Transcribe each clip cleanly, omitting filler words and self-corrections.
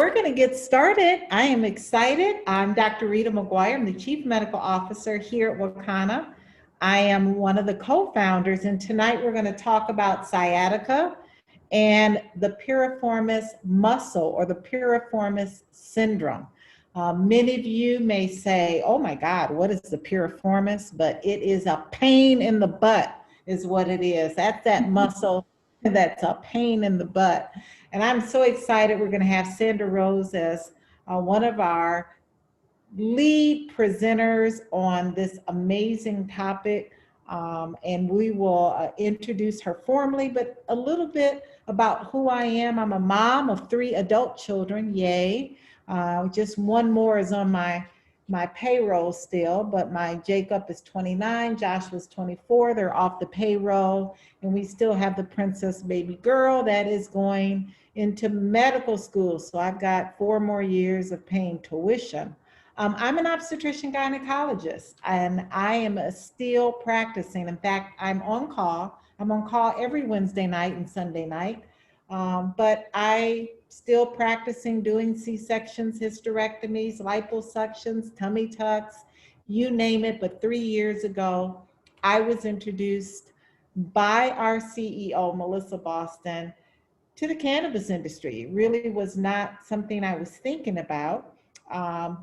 We're going to get started. I am excited. I'm Dr. Rita McGuire. I'm the Chief Medical Officer here at Wakana. I am one of the co-founders, and tonight we're going to talk about sciatica and the piriformis muscle or the piriformis syndrome. Many of you may say, oh my God, what is the piriformis? But it is a pain in the butt is what it is. That's that muscle that's a pain in the butt. And I'm so excited. We're going to have Sandra Rose as one of our lead presenters on this amazing topic. And we will introduce her formally, but a little bit about who I am. I'm a mom of 3 adult children, yay. Just one more is on my payroll still, but my Jacob is 29, Josh was 24, they're off the payroll, and we still have the princess baby girl that is going into medical school. So I've got 4 more years of paying tuition. I'm an obstetrician gynecologist, and I am still practicing. In fact, I'm on call. I'm on call every Wednesday night and Sunday night, but I still practicing doing C-sections, hysterectomies, liposuctions, tummy tucks, you name it. But 3 years ago, I was introduced by our CEO, Melissa Boston, to the cannabis industry. It really was not something I was thinking about.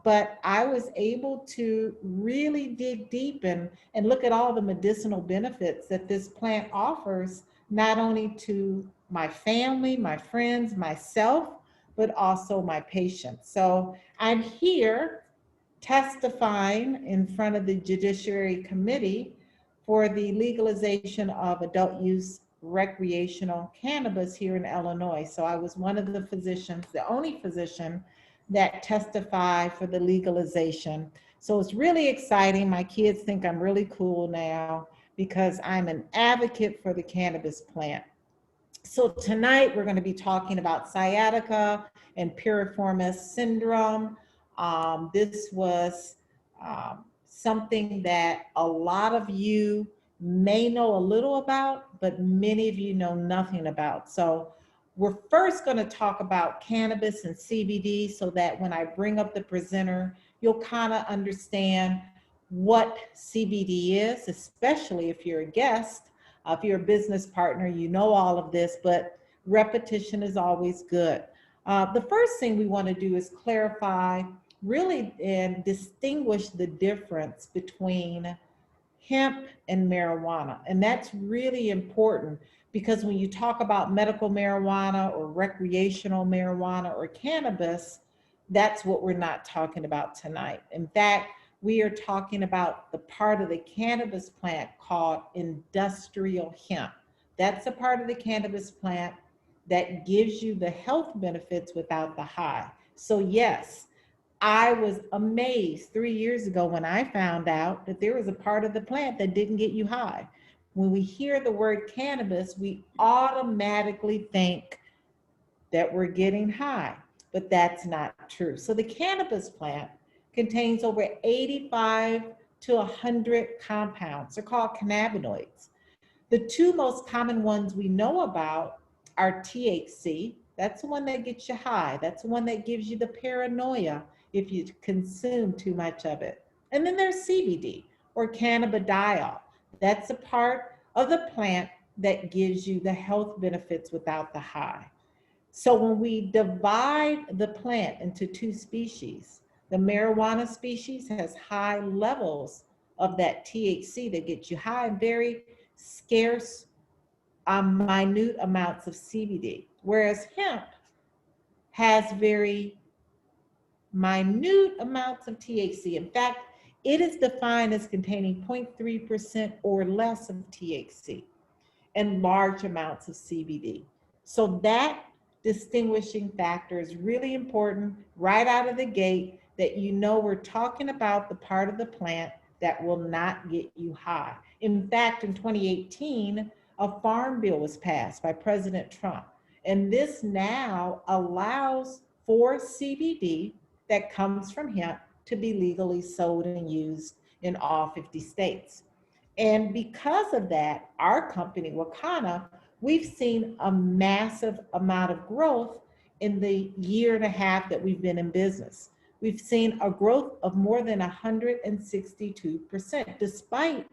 But I was able to really dig deep and look at all the medicinal benefits that this plant offers, not only to my family, my friends, myself, but also my patients. So I'm here testifying in front of the Judiciary Committee for the legalization of adult use recreational cannabis here in Illinois. So I was one of the physicians, the only physician that testify for the legalization. So it's really exciting. My kids think I'm really cool now because I'm an advocate for the cannabis plant. So tonight we're going to be talking about sciatica and piriformis syndrome. This was something that a lot of you may know a little about, but many of you know nothing about. So we're first going to talk about cannabis and CBD so that when I bring up the presenter, you'll kind of understand what CBD is, especially if you're a guest. If you're a business partner, you know all of this, but repetition is always good. The first thing we want to do is clarify really and distinguish the difference between hemp and marijuana. And that's really important because when you talk about medical marijuana or recreational marijuana or cannabis, that's what we're not talking about tonight. In fact, we are talking about the part of the cannabis plant called industrial hemp. That's a part of the cannabis plant that gives you the health benefits without the high. So yes, I was amazed 3 years ago when I found out that there was a part of the plant that didn't get you high. When we hear the word cannabis, we automatically think that we're getting high, but that's not true. So the cannabis plant contains over 85 to 100 compounds. They're called cannabinoids. The 2 most common ones we know about are THC. That's the one that gets you high. That's the one that gives you the paranoia if you consume too much of it. And then there's CBD or cannabidiol. That's a part of the plant that gives you the health benefits without the high. So when we divide the plant into 2 species, the marijuana species has high levels of that THC that gets you high and very scarce, minute amounts of CBD, whereas hemp has very minute amounts of THC. In fact, it is defined as containing 0.3% or less of THC and large amounts of CBD. So that distinguishing factor is really important right out of the gate, that you know we're talking about the part of the plant that will not get you high. In fact, in 2018, a farm bill was passed by President Trump, and this now allows for CBD that comes from hemp to be legally sold and used in all 50 states. And because of that, our company, Wakana, we've seen a massive amount of growth in the year and a half that we've been in business. We've seen a growth of more than 162%, despite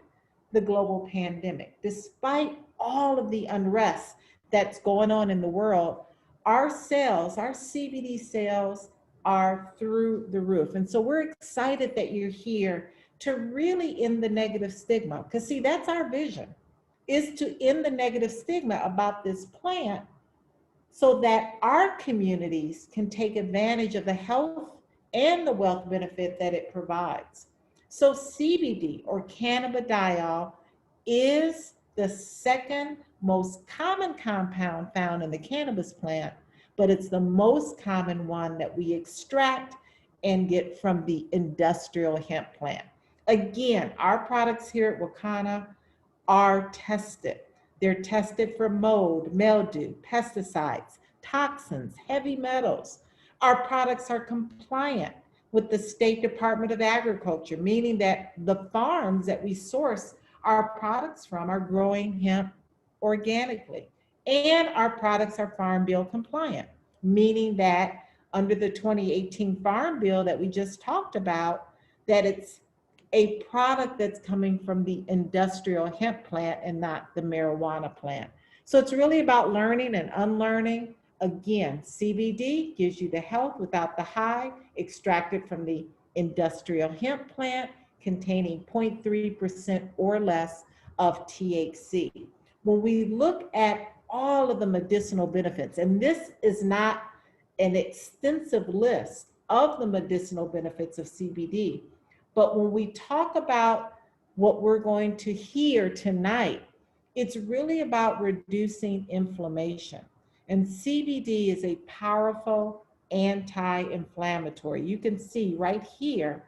the global pandemic, despite all of the unrest that's going on in the world. Our sales, our CBD sales are through the roof. And so we're excited that you're here to really end the negative stigma. Because see, that's our vision, is to end the negative stigma about this plant so that our communities can take advantage of the health and the wealth benefit that it provides. So CBD, or cannabidiol, is the second most common compound found in the cannabis plant, but it's the most common one that we extract and get from the industrial hemp plant. Again, our products here at Wakana are tested. They're tested for mold, mildew, pesticides, toxins, heavy metals. Our products are compliant with the State Department of Agriculture, meaning that the farms that we source our products from are growing hemp organically. And our products are Farm Bill compliant, meaning that under the 2018 Farm Bill that we just talked about, that it's a product that's coming from the industrial hemp plant and not the marijuana plant. So it's really about learning and unlearning. Again, CBD gives you the health without the high, extracted from the industrial hemp plant, containing 0.3% or less of THC. When we look at all of the medicinal benefits, and this is not an extensive list of the medicinal benefits of CBD, but when we talk about what we're going to hear tonight, it's really about reducing inflammation. And CBD is a powerful anti-inflammatory. You can see right here,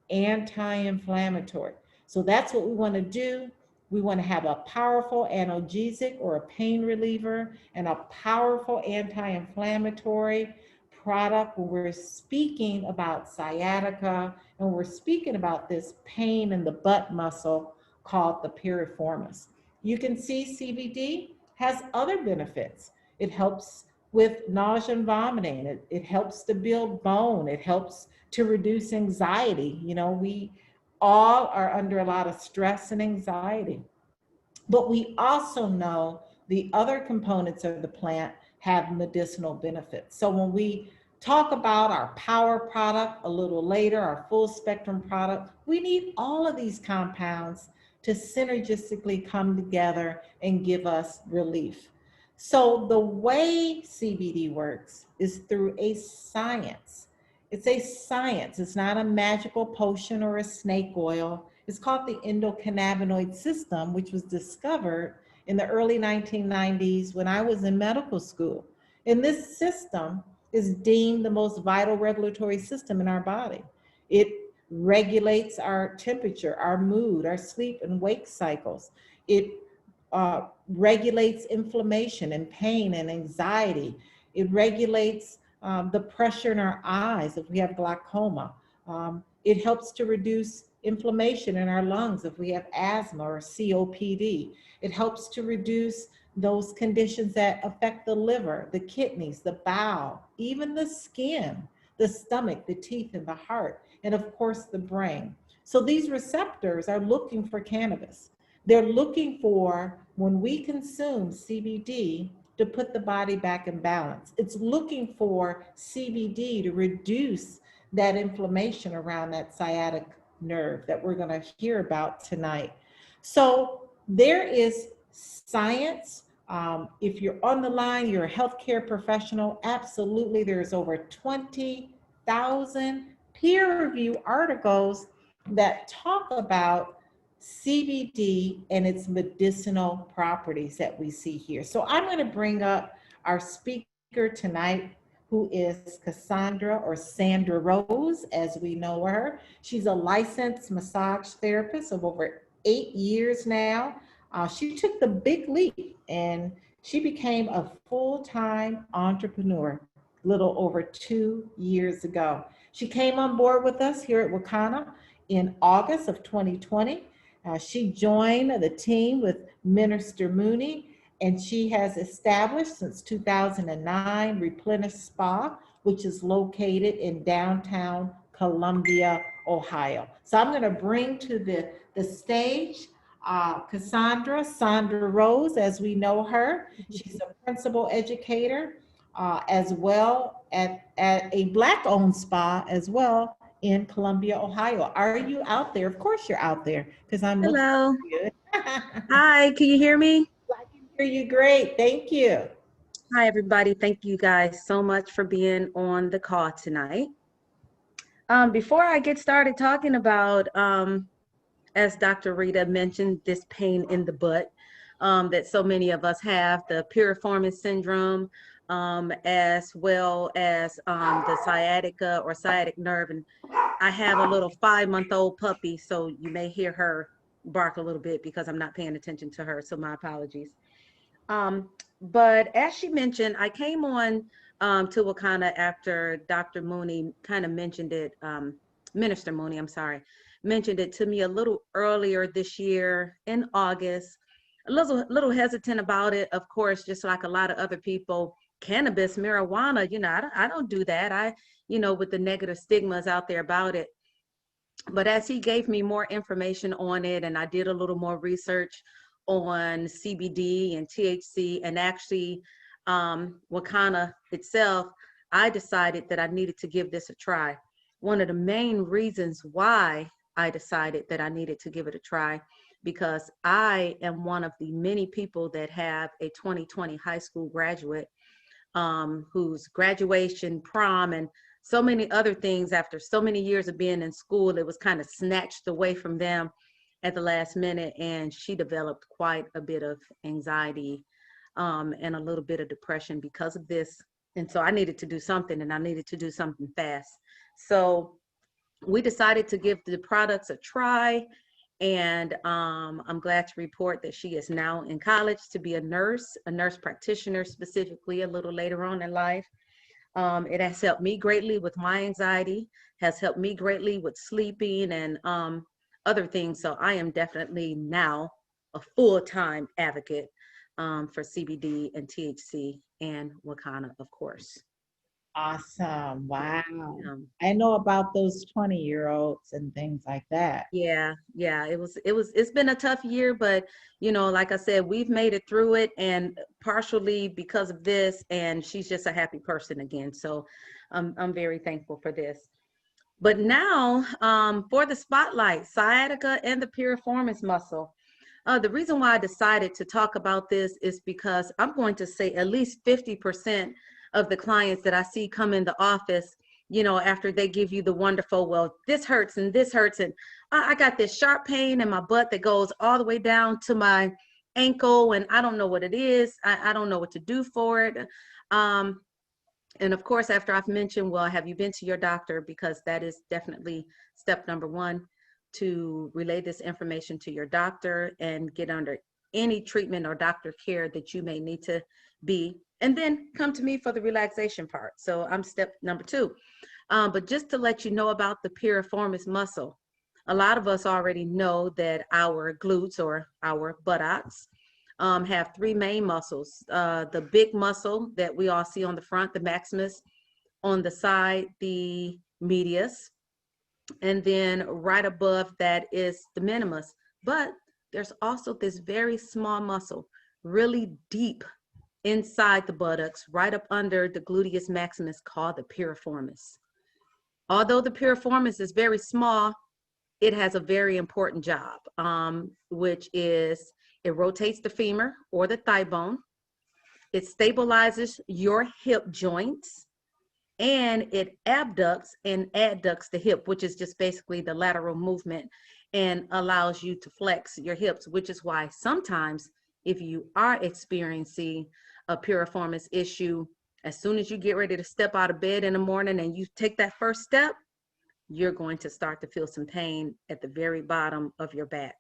anti-inflammatory. So that's what we want to do. We want to have a powerful analgesic or a pain reliever and a powerful anti-inflammatory product when we're speaking about sciatica and we're speaking about this pain in the butt muscle called the piriformis. You can see CBD has other benefits. It helps with nausea and vomiting. It helps to build bone. It helps to reduce anxiety. You know, we all are under a lot of stress and anxiety. But we also know the other components of the plant have medicinal benefits. So when we talk about our power product a little later, our full spectrum product, we need all of these compounds to synergistically come together and give us relief. So the way CBD works is through a science. It's a science. It's not a magical potion or a snake oil. It's called the endocannabinoid system, which was discovered in the early 1990s when I was in medical school. And this system is deemed the most vital regulatory system in our body. It regulates our temperature, our mood, our sleep and wake cycles. It regulates inflammation and pain and anxiety. It regulates the pressure in our eyes if we have glaucoma. It helps to reduce inflammation in our lungs if we have asthma or COPD. It helps to reduce those conditions that affect the liver, the kidneys, the bowel, even the skin, the stomach, the teeth, and the heart, and of course the brain. So these receptors are looking for cannabis. They're looking for, when we consume CBD, to put the body back in balance. It's looking for CBD to reduce that inflammation around that sciatic nerve that we're going to hear about tonight. So there is science. If you're on the line, you're a healthcare professional, absolutely. There's over 20,000 peer-reviewed articles that talk about CBD and its medicinal properties that we see here. So I'm going to bring up our speaker tonight, who is Cassandra, or Sandra Rose, as we know her. She's a licensed massage therapist of over 8 years now. She took the big leap and she became a full-time entrepreneur a little over 2 years ago. She came on board with us here at Wakana in August of 2020. She joined the team with Minister Mooney And she has established since 2009 Replenish Spa, which is located in downtown Columbia, Ohio. So I'm going to bring to the stage Sandra Rose, as we know her. She's a principal educator as well at a Black-owned spa as well in Columbia, Ohio. Are you out there? Of course you're out there because I'm looking Hello. for you. Hi, can you hear me? I can hear you great. Thank you. Hi, everybody. Thank you guys so much for being on the call tonight. Before I get started talking about, as Dr. Rita mentioned, this pain in the butt that so many of us have, the piriformis syndrome, as well as the sciatica or sciatic nerve. And I have a little 5-month-old puppy, so you may hear her bark a little bit because I'm not paying attention to her, so my apologies. But as she mentioned, I came on to Wakana after Dr. Mooney kind of mentioned it, Minister Mooney, I'm sorry, mentioned it to me a little earlier this year in August. A little hesitant about it, of course, just like a lot of other people. Cannabis, marijuana, I don't do that. With the negative stigmas out there about it. But as he gave me more information on it, and I did a little more research on CBD and THC, and actually Wakana itself, I decided that I needed to give this a try. One of the main reasons why I decided that I needed to give it a try, because I am one of the many people that have a 2020 high school graduate whose graduation, prom, and so many other things after so many years of being in school, it was kind of snatched away from them at the last minute, and she developed quite a bit of anxiety and a little bit of depression because of this. And so I needed to do something, and I needed to do something fast. So we decided to give the products a try, and I'm glad to report that she is now in college to be a nurse practitioner specifically a little later on in life. It has helped me greatly with my anxiety, has helped me greatly with sleeping and other things. So I am definitely now a full-time advocate for CBD and THC and Wakana, of course. Awesome. Wow. Um, I know about those 20-year-olds and things like that. yeah, it's been a tough year, but like I said, we've made it through it, and partially because of this, and she's just a happy person again. So I'm very thankful for this. But now for the spotlight, sciatica and the piriformis muscle. The reason why I decided to talk about this is because I'm going to say at least 50% of the clients that I see come in the office, after they give you the wonderful, well, this hurts and this hurts, and I got this sharp pain in my butt that goes all the way down to my ankle, and I don't know what it is. I don't know what to do for it. And of course, after I've mentioned, well, have you been to your doctor? Because that is definitely step number one, to relay this information to your doctor and get under any treatment or doctor care that you may need to be, and then come to me for the relaxation part. So I'm step number two. But just to let you know about the piriformis muscle, a lot of us already know that our glutes or our buttocks have three main muscles. The big muscle that we all see on the front, the maximus, on the side, the medius, and then right above that is the minimus. But there's also this very small muscle, really deep inside the buttocks, right up under the gluteus maximus, called the piriformis. Although the piriformis is very small, it has a very important job, which is it rotates the femur or the thigh bone. It stabilizes your hip joints, and it abducts and adducts the hip, which is just basically the lateral movement, and allows you to flex your hips, which is why sometimes if you are experiencing a piriformis issue, as soon as you get ready to step out of bed in the morning and you take that first step, you're going to start to feel some pain at the very bottom of your back,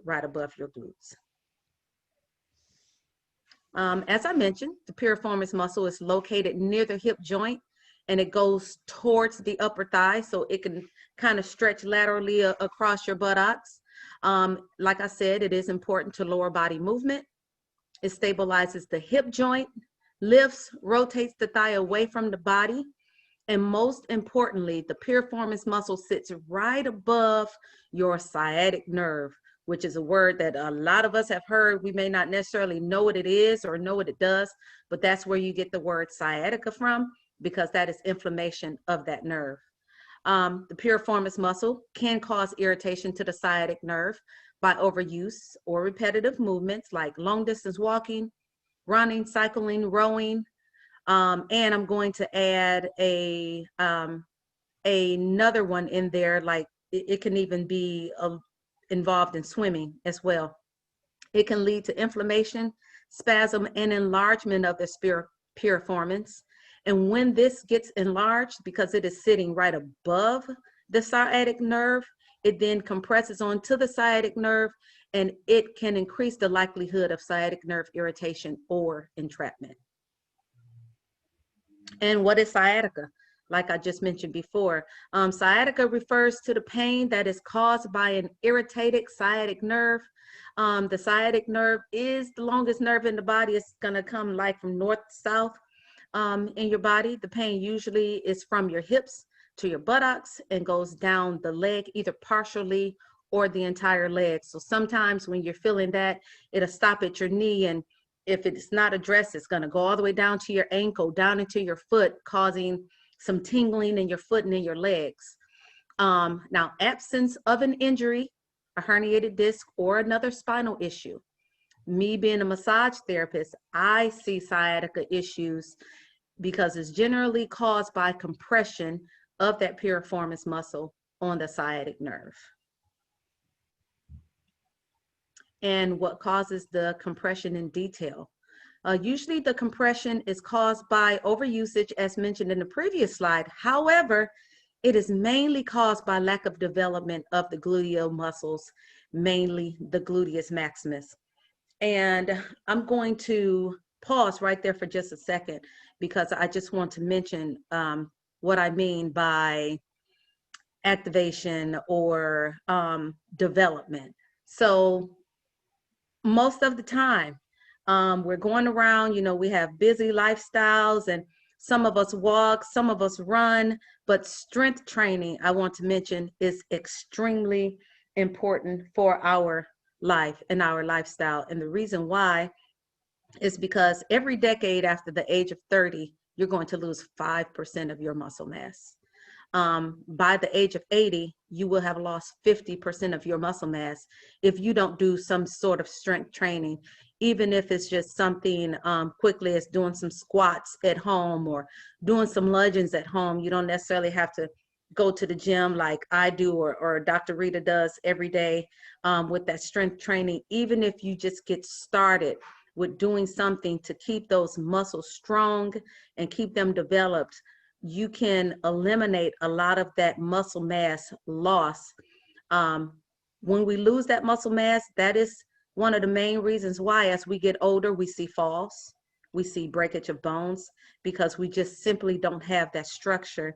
right above your glutes. As I mentioned, the piriformis muscle is located near the hip joint, and it goes towards the upper thigh, so it can kind of stretch laterally across your buttocks. Like I said, it is important to lower body movement. It stabilizes the hip joint, lifts, rotates the thigh away from the body. And most importantly, the piriformis muscle sits right above your sciatic nerve, which is a word that a lot of us have heard. We may not necessarily know what it is or know what it does, but that's where you get the word sciatica from, because that is inflammation of that nerve. The piriformis muscle can cause irritation to the sciatic nerve by overuse or repetitive movements like long distance walking, running, cycling, rowing. And I'm going to add another one in there, like it can even be involved in swimming as well. It can lead to inflammation, spasm, and enlargement of the piriformis. And when this gets enlarged, because it is sitting right above the sciatic nerve, it then compresses onto the sciatic nerve, and it can increase the likelihood of sciatic nerve irritation or entrapment. And what is sciatica? Like I just mentioned before, sciatica refers to the pain that is caused by an irritated sciatic nerve. The sciatic nerve is the longest nerve in the body. It's going to come like from north to south in your body. The pain usually is from your hips to your buttocks and goes down the leg, either partially or the entire leg. So sometimes when you're feeling that, it'll stop at your knee, and if it's not addressed, it's going to go all the way down to your ankle, down into your foot, causing some tingling in your foot and in your legs. Now, absence of an injury, a herniated disc, or another spinal issue. Me being a massage therapist, I see sciatica issues because it's generally caused by compression of that piriformis muscle on the sciatic nerve. And what causes the compression in detail? Usually the compression is caused by overusage, as mentioned in the previous slide. However, it is mainly caused by lack of development of the gluteal muscles, mainly the gluteus maximus. And I'm going to pause right there for just a second, because I just want to mention what I mean by activation or development. So most of the time, we're going around, we have busy lifestyles, and some of us walk, some of us run, but strength training, I want to mention, is extremely important for our life and our lifestyle. And the reason why is because every decade after the age of 30, you're going to lose 5% of your muscle mass. By the age of 80, you will have lost 50% of your muscle mass if you don't do some sort of strength training, even if it's just something quickly as doing some squats at home or doing some lunges at home. You don't necessarily have to go to the gym like I do or Dr. Rita does every day with that strength training. Even if you just get started with doing something to keep those muscles strong and keep them developed, you can eliminate a lot of that muscle mass loss. When we lose that muscle mass, that is one of the main reasons why as we get older, we see falls, we see breakage of bones, because we just simply don't have that structure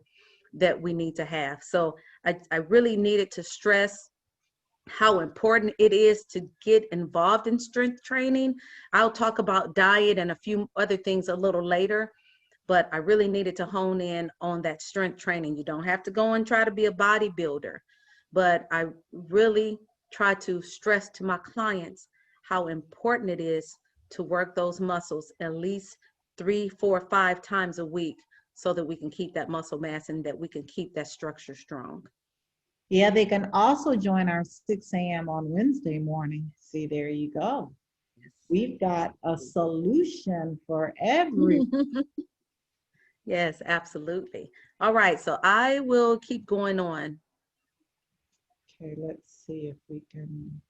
that we need to have. So I really needed to stress how important it is to get involved in strength training. I'll talk about diet and a few other things a little later, but I really needed to hone in on that strength training. You don't have to go and try to be a bodybuilder, but I really try to stress to my clients how important it is to work those muscles at least 3, 4, 5 times a week so that we can keep that muscle mass and that we can keep that structure strong. Yeah, they can also join our 6 a.m. on Wednesday morning. See, there you go. Yes. We've got a solution for every. Yes, absolutely. All right, so I will keep going on. Okay, let's see if we can.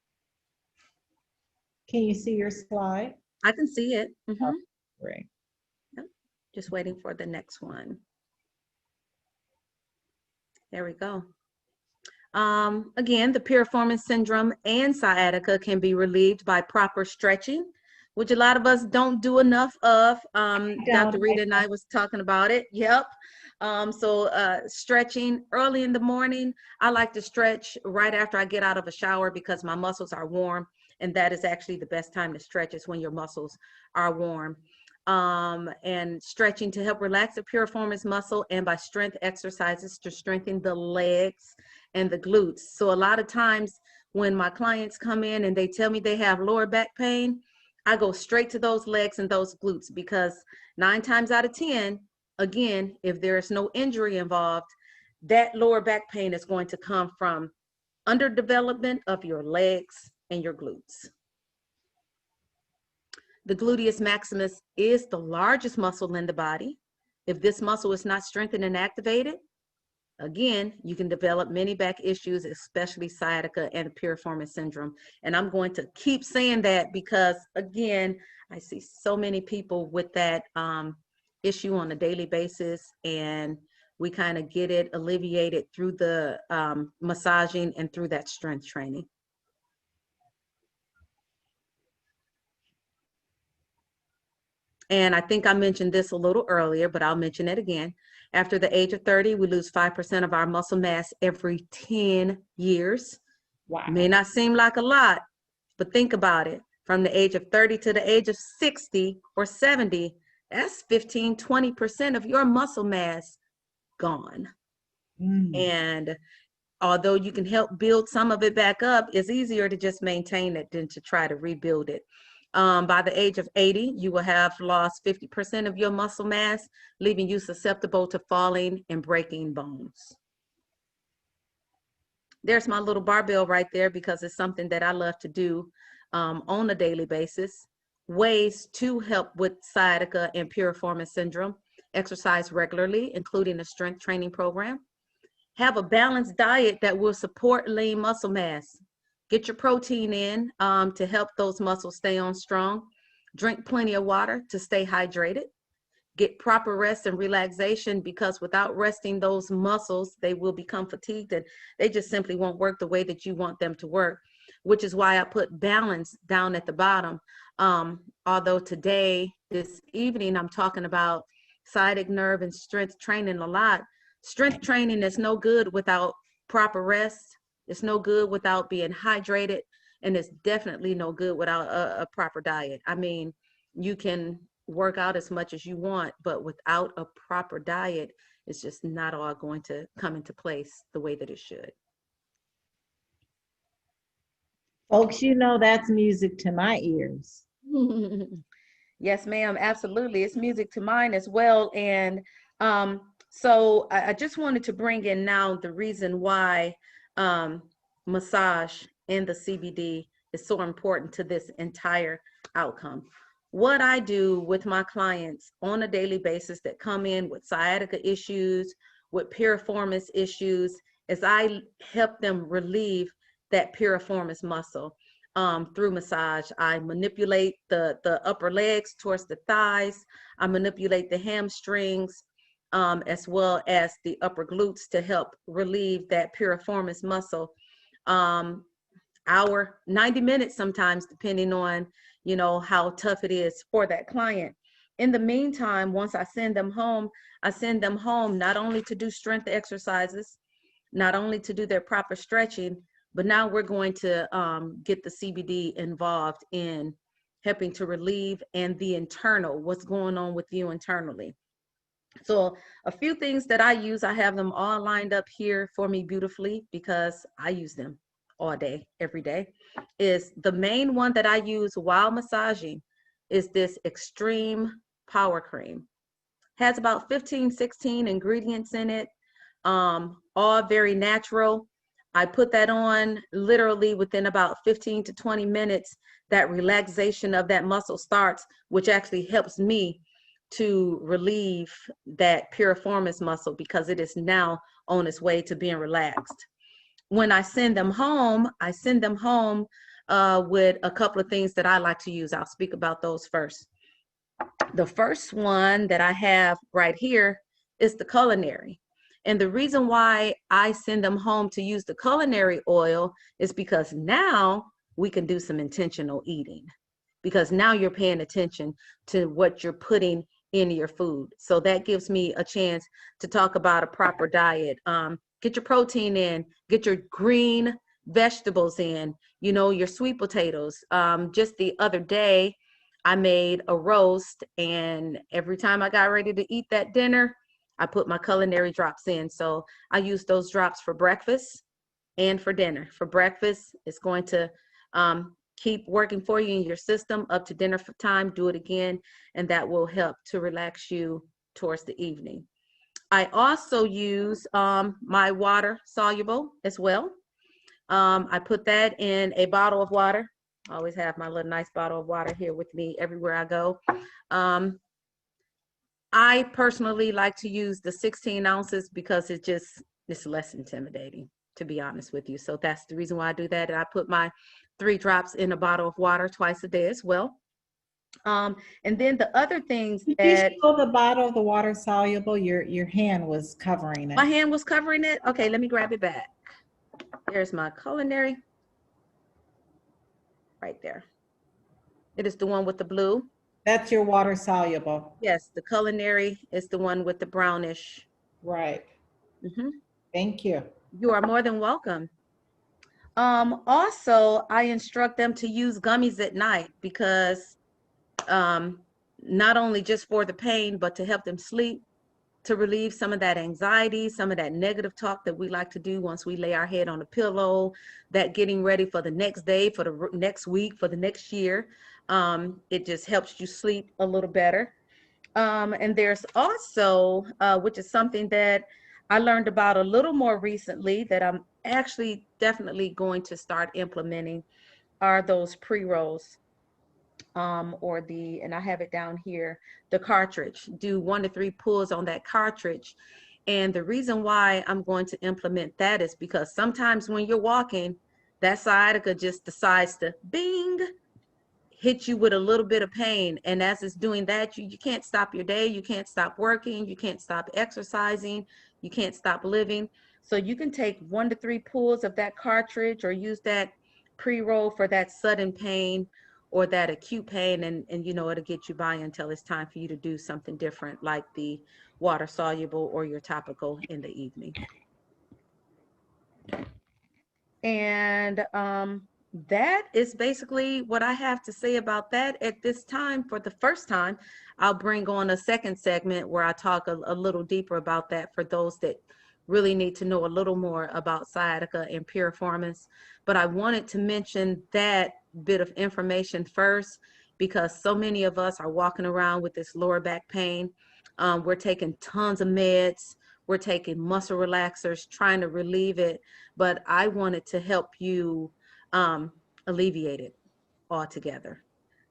Can you see your slide? I can see it. Oh, great. Yep. Just waiting for the next one. There we go. Again, the piriformis syndrome and sciatica can be relieved by proper stretching, which a lot of us don't do enough of. Dr. Rita and I was talking about it. Yep. So stretching early in the morning. I like to stretch right after I get out of a shower because my muscles are warm And that is actually the best time to stretch, is when your muscles are warm. And stretching to help relax the piriformis muscle, and by strength exercises to strengthen the legs and the glutes. So a lot of times when my clients come in and they tell me they have lower back pain, I go straight to those legs and those glutes, because 9 times out of 10, again, if there's no injury involved, that lower back pain is going to come from underdevelopment of your legs and your glutes. The gluteus maximus is the largest muscle in the body. If this muscle is not strengthened and activated, again, you can develop many back issues, especially sciatica and piriformis syndrome. And I'm going to keep saying that because, again, I see so many people with that issue on a daily basis, and we kind of get it alleviated through the massaging and through that strength training. And I think I mentioned this a little earlier, but I'll mention it again. After the age of 30, we lose 5% of our muscle mass every 10 years. Wow. May not seem like a lot, but think about it. From the age of 30 to the age of 60 or 70, that's 15, 20% of your muscle mass gone. And although you can help build some of it back up, it's easier to just maintain it than to try to rebuild it. By the age of 80, you will have lost 50% of your muscle mass, leaving you susceptible to falling and breaking bones. There's my little barbell right there, because it's something that I love to do on a daily basis. Ways to help with sciatica and piriformis syndrome: exercise regularly, including a strength training program. Have a balanced diet that will support lean muscle mass. Get your protein in to help those muscles stay on strong. Drink plenty of water to stay hydrated. Get proper rest and relaxation, because without resting those muscles, they will become fatigued and they just simply won't work the way that you want them to work, which is why I put balance down at the bottom. Although today, this evening, I'm talking about sciatic nerve and strength training a lot. Strength training is no good without proper rest. It's no good without being hydrated, and it's definitely no good without a proper diet. I mean, you can work out as much as you want, but without a proper diet, it's just not all going to come into place the way that it should. Folks, you know that's music to my ears. Yes, ma'am, absolutely. It's music to mine as well. And so I just wanted to bring in now the reason why massage and the CBD is so important to this entire outcome. What I do with my clients on a daily basis that come in with sciatica issues, with piriformis issues, is I help them relieve that piriformis muscle through massage. I manipulate the upper legs towards the thighs. I manipulate the hamstrings, as well as the upper glutes, to help relieve that piriformis muscle. Hour, 90 minutes sometimes, depending on, you know, how tough it is for that client. In the meantime, once I send them home not only to do strength exercises, not only to do their proper stretching, but now we're going to get the CBD involved in helping to relieve and the internal, what's going on with you internally. So a few things that I use, I have them all lined up here for me beautifully, because I use them all day, every day. Is the main one that I use while massaging is this Extreme Power Cream. Has about 15, 16 ingredients in it, all very natural. I put that on literally within about 15 to 20 minutes. That relaxation of that muscle starts, which actually helps me to relieve that piriformis muscle, because it is now on its way to being relaxed. When I send them home, with a couple of things that I like to use. I'll speak about those first. The first one that I have right here is the culinary. And the reason why I send them home to use the culinary oil is because now we can do some intentional eating, because now you're paying attention to what you're putting in your food. So that gives me a chance to talk about a proper diet. Get your protein in, get your green vegetables in, you know, your sweet potatoes. Just the other day, I made a roast, and every time I got ready to eat that dinner, I put my culinary drops in. So I use those drops for breakfast and for dinner. For breakfast, it's going to keep working for you in your system up to dinner time. Do it again, and that will help to relax you towards the evening. I also use my water soluble as well. I put that in a bottle of water. I always have my little nice bottle of water here with me everywhere I go. Um, I personally like to use the 16 ounces because it's less intimidating, to be honest with you. So that's the reason why I do that. And I put my 3 drops in a bottle of water twice a day as well. And then the other things Did you that show the bottle of the water soluble? Your hand was covering my it. hand was covering it. Okay, let me grab it back. There's my culinary right there. It is the one with the blue. That's your water soluble. Yes, the culinary is the one with the brownish. Right. Mhm. Thank you. You are more than welcome. Also, I instruct them to use gummies at night because um, not only just for the pain, but to help them sleep, to relieve some of that anxiety, some of that negative talk that we like to do once we lay our head on a pillow, that getting ready for the next day, for the next week, for the next year. It just helps you sleep a little better. And there's also, which is something that I learned about a little more recently that I'm actually definitely going to start implementing, are those pre-rolls, and I have it down here, the cartridge. Do 1 to 3 pulls on that cartridge. And the reason why I'm going to implement that is because sometimes when you're walking, that sciatica just decides to bing, hit you with a little bit of pain. And as it's doing that, you can't stop your day. You can't stop working. You can't stop exercising. You can't stop living. So you can take 1 to 3 pulls of that cartridge or use that pre-roll for that sudden pain or that acute pain. And you know, it'll get you by until it's time for you to do something different, like the water soluble or your topical in the evening. And that is basically what I have to say about that at this time. For the first time, I'll bring on a second segment where I talk a little deeper about that for those that really need to know a little more about sciatica and piriformis. But I wanted to mention that bit of information first because so many of us are walking around with this lower back pain. We're taking tons of meds. We're taking muscle relaxers, trying to relieve it, but I wanted to help you alleviate it altogether.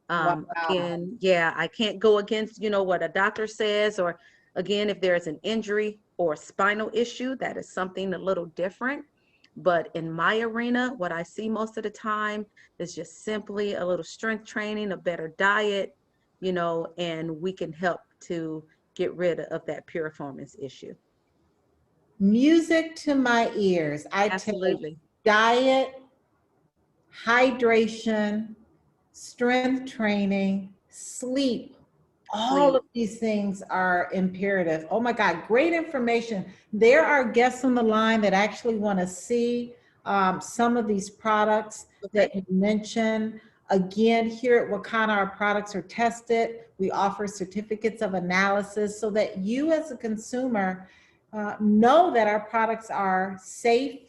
Wow. Again, yeah, I can't go against, you know, what a doctor says, or again, if there's an injury or spinal issue, that is something a little different. But in my arena, what I see most of the time is just simply a little strength training, a better diet, you know, and we can help to get rid of that piriformis issue. Music to my ears. I take Absolutely. diet, hydration, strength training, sleep. All of Sleep. these things are imperative. Oh my God, great information. There are guests on the line that actually want to see some of these products Okay. that you mentioned. Again, here at Wakana, our products are tested. We offer certificates of analysis so that you as a consumer know that our products are safe,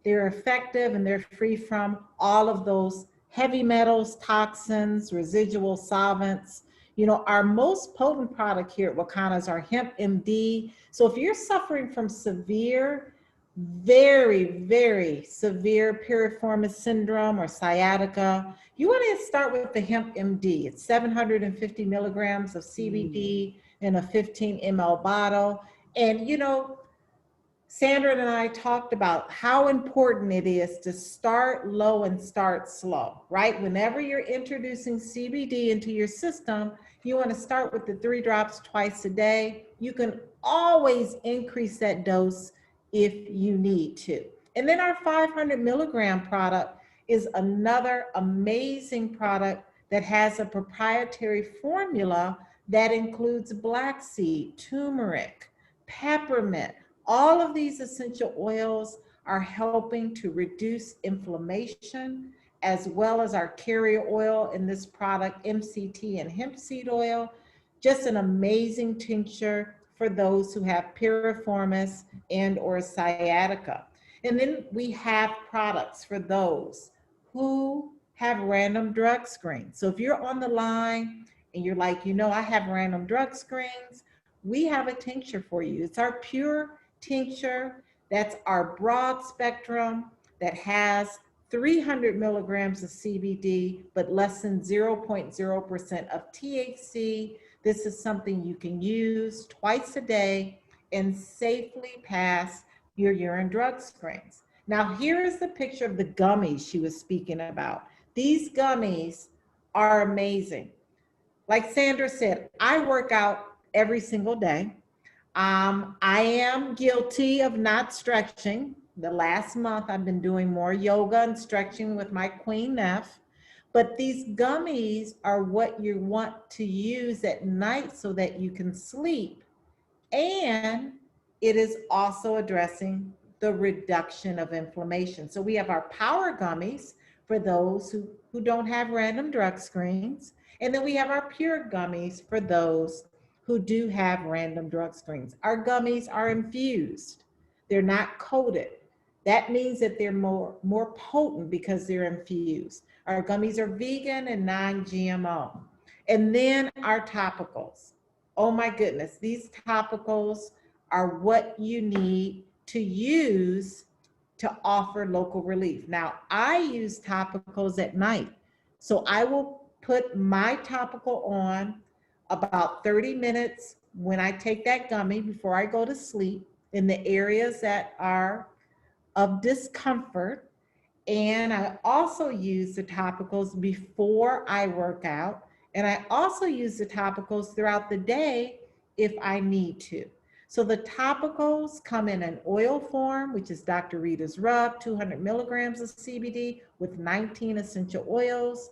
they're effective, and they're free from all of those heavy metals, toxins, residual solvents. You know, our most potent product here at Wakana is our Hemp MD. So if you're suffering from severe, very severe piriformis syndrome or sciatica, you want to start with the Hemp MD. It's 750 milligrams of CBD in a 15 ml bottle. And, you know, Sandra and I talked about how important it is to start low and start slow, right? Whenever you're introducing CBD into your system, you want to start with the 3 drops twice a day. You can always increase that dose if you need to. And then our 500 milligram product is another amazing product that has a proprietary formula that includes black seed, turmeric, peppermint. All of these essential oils are helping to reduce inflammation, as well as our carrier oil in this product, MCT and hemp seed oil. Just an amazing tincture for those who have piriformis and or sciatica. And then we have products for those who have random drug screens. So if you're on the line and you're like, I have random drug screens, we have a tincture for you. It's our pure tincture. That's our broad spectrum that has 300 milligrams of CBD, but less than 0.0% of THC. This is something you can use twice a day and safely pass your urine drug screens. Now, here is the picture of the gummies she was speaking about. These gummies are amazing. Like Sandra said, I work out every single day. I am guilty of not stretching. The last month, I've been doing more yoga and stretching with my Queen F. But these gummies are what you want to use at night so that you can sleep. And it is also addressing the reduction of inflammation. So we have our power gummies for those who don't have random drug screens. And then we have our pure gummies for those who do have random drug screens. Our gummies are infused. They're not coated. That means that they're more potent because they're infused. Our gummies are vegan and non-GMO. And then our topicals. Oh my goodness, these topicals are what you need to use to offer local relief. Now, I use topicals at night. So I will put my topical on about 30 minutes when I take that gummy before I go to sleep in the areas that are of discomfort. And I also use the topicals before I work out. And I also use the topicals throughout the day if I need to. So the topicals come in an oil form, which is Dr. Rita's Rub, 200 milligrams of CBD with 19 essential oils.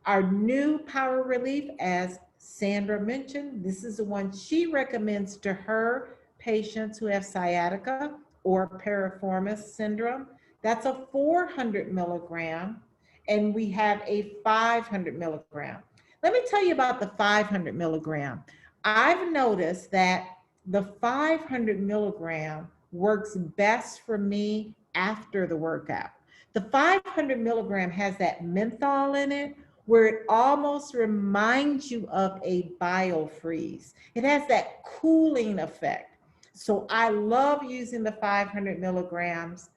Our new Power Relief, as Sandra mentioned, this is the one she recommends to her patients who have sciatica or piriformis syndrome. That's a 400 milligram, and we have a 500 milligram. Let me tell you about the 500 milligram. I've noticed that the 500 milligram works best for me after the workout. The 500 milligram has that menthol in it where it almost reminds you of a biofreeze. It has that cooling effect. So I love using the 500 milligrams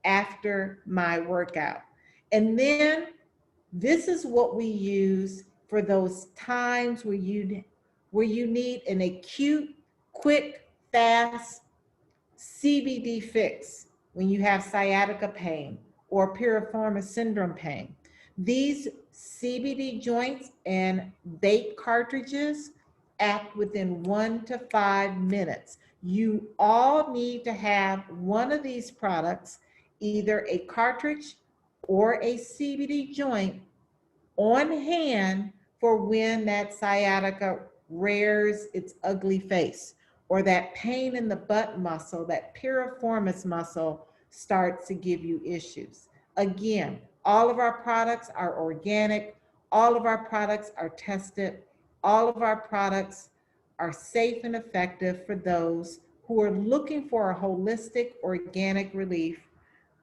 after my workout. And then this is what we use for those times where you need an acute, quick, fast CBD fix when you have sciatica pain or piriformis syndrome pain. These CBD joints and vape cartridges act within 1 to 5 minutes. You all need to have one of these products, either a cartridge or a CBD joint on hand for when that sciatica rears its ugly face, or that pain in the butt muscle, that piriformis muscle starts to give you issues. Again, all of our products are organic, all of our products are tested, all of our products are safe and effective for those who are looking for a holistic organic relief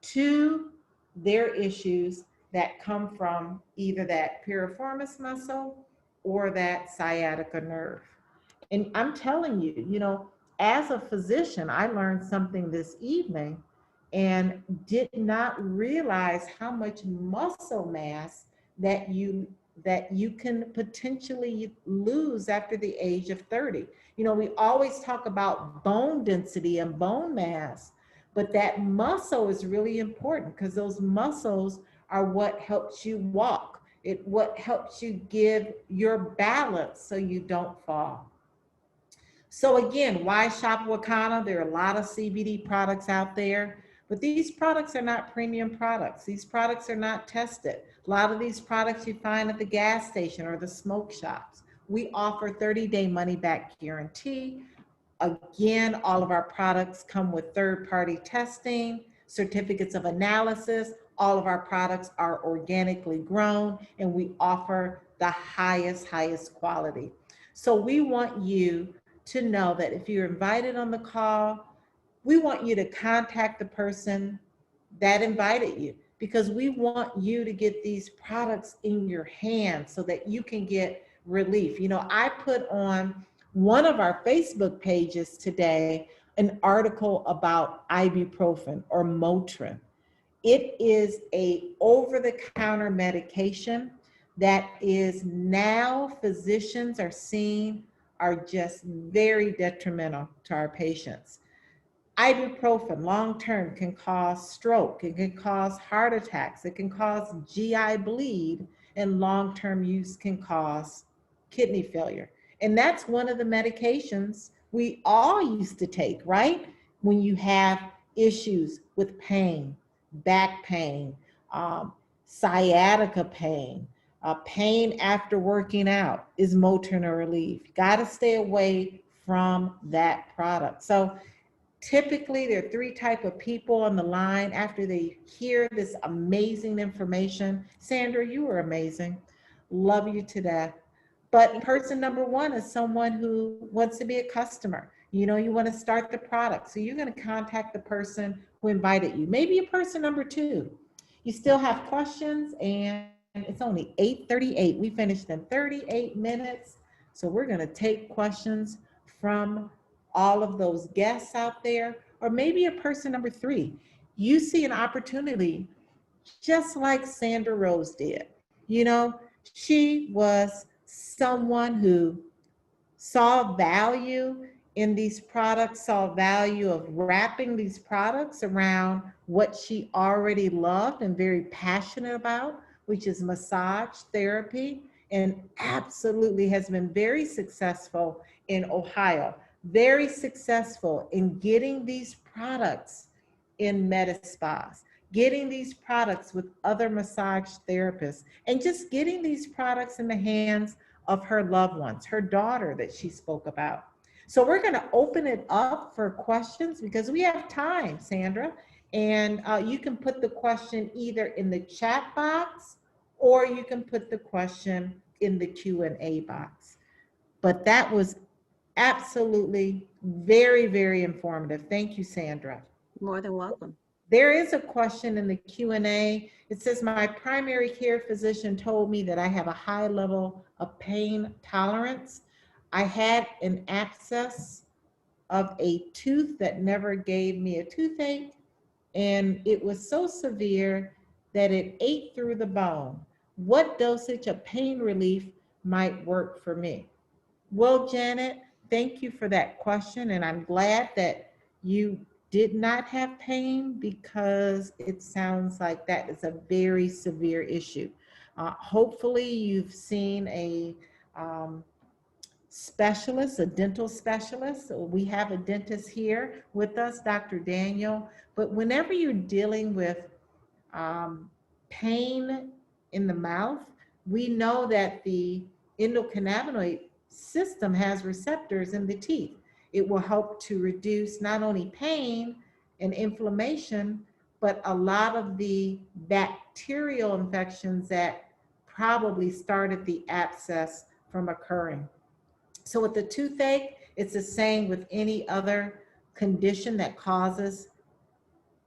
to their issues that come from either that piriformis muscle or that sciatica nerve. And I'm telling you, as a physician, I learned something this evening and did not realize how much muscle mass that you can potentially lose after the age of 30. We always talk about bone density and bone mass, but that muscle is really important because those muscles are what helps you walk. What helps you give your balance so you don't fall. So again, why shop Wakana? There are a lot of CBD products out there, but these products are not premium products. These products are not tested. A lot of these products you find at the gas station or the smoke shops. We offer 30-day money-back guarantee. Again, all of our products come with third-party testing. certificates of analysis. All of our products are organically grown, and we offer the highest quality. So we want you to know that if you're invited on the call, we want you to contact the person that invited you, because we want you to get these products in your hands so that you can get relief. You know, I put on one of our Facebook pages today an article about ibuprofen or Motrin. It is a over-the-counter medication that is now physicians are seeing are just very detrimental to our patients. Ibuprofen long-term can cause stroke, it can cause heart attacks, it can cause GI bleed, and long-term use can cause kidney failure. And that's one of the medications we all used to take, right? When you have issues with pain, back pain, sciatica pain, pain after working out is Motrin or Relief. Got to stay away from that product. So typically, there are three type of people on the line after they hear this amazing information. Sandra, you were amazing. Love you to death. But person number one is someone who wants to be a customer. You know, you want to start the product. So you're going to contact the person who invited you. Maybe a person number two. You still have questions, and it's only 8:38. We finished in 38 minutes. So we're going to take questions from all of those guests out there, or maybe a person number three. You see an opportunity just like Sandra Rose did. You know, she was someone who saw value in these products, saw value of wrapping these products around what she already loved and very passionate about, which is massage therapy, and absolutely has been very successful in Ohio, very successful in getting these products in med spas, getting these products with other massage therapists, and just getting these products in the hands of her loved ones, her daughter that she spoke about. So we're going to open it up for questions because we have time, Sandra. And you can put the question either in the chat box or you can put the question in the Q&A box. But that was absolutely very informative. Thank you, Sandra. More than welcome. There is a question in the Q&A. It says, my primary care physician told me that I have a high level of pain tolerance. I had an abscess of a tooth that never gave me a toothache, and it was so severe that it ate through the bone. What dosage of pain relief might work for me? Well, Janet, thank you for that question, and I'm glad that you did not have pain, because it sounds like that is a very severe issue. Hopefully you've seen a specialist, a dental specialist. We have a dentist here with us, Dr. Daniel. But whenever you're dealing with pain in the mouth, we know that the endocannabinoid system has receptors in the teeth. It will help to reduce not only pain and inflammation, but a lot of the bacterial infections that probably started the abscess from occurring. So with the toothache, it's the same with any other condition that causes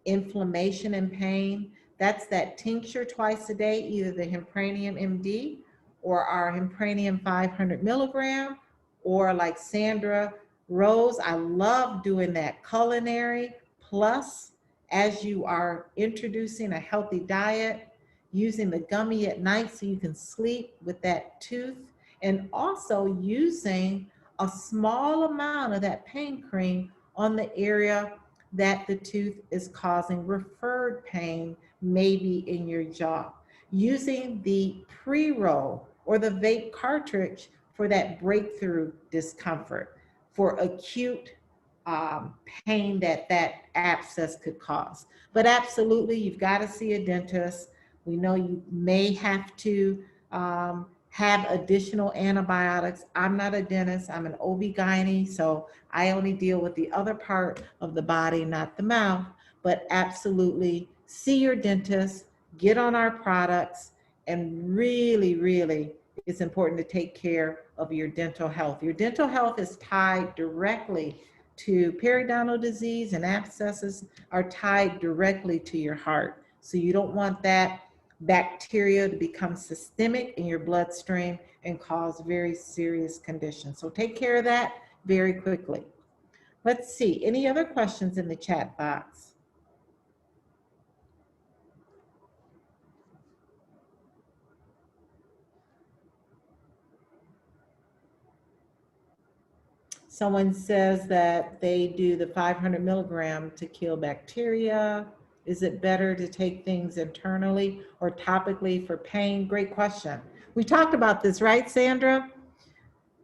inflammation and pain. That's that tincture twice a day, either the Hempranium MD or our Hempranium 500 milligram, or like Sandra Rose, I love doing that culinary plus as you are introducing a healthy diet, using the gummy at night so you can sleep with that tooth, and also using a small amount of that pain cream on the area that the tooth is causing referred pain, maybe in your jaw. Using the pre-roll or the vape cartridge for that breakthrough discomfort, for acute pain that that abscess could cause. But absolutely, you've got to see a dentist. We know you may have to have additional antibiotics. I'm not a dentist, I'm an OB-GYN, so I only deal with the other part of the body, not the mouth. but absolutely see your dentist, get on our products, and really, really, it's important to take care of your dental health. Your dental health is tied directly to periodontal disease, and abscesses are tied directly to your heart. So you don't want that bacteria to become systemic in your bloodstream and cause very serious conditions. So take care of that very quickly. Let's see, any other questions in the chat box? Someone says that they do the 500 milligram to kill bacteria. Is it better to take things internally or topically for pain? Great question. We talked about this, right, Sandra?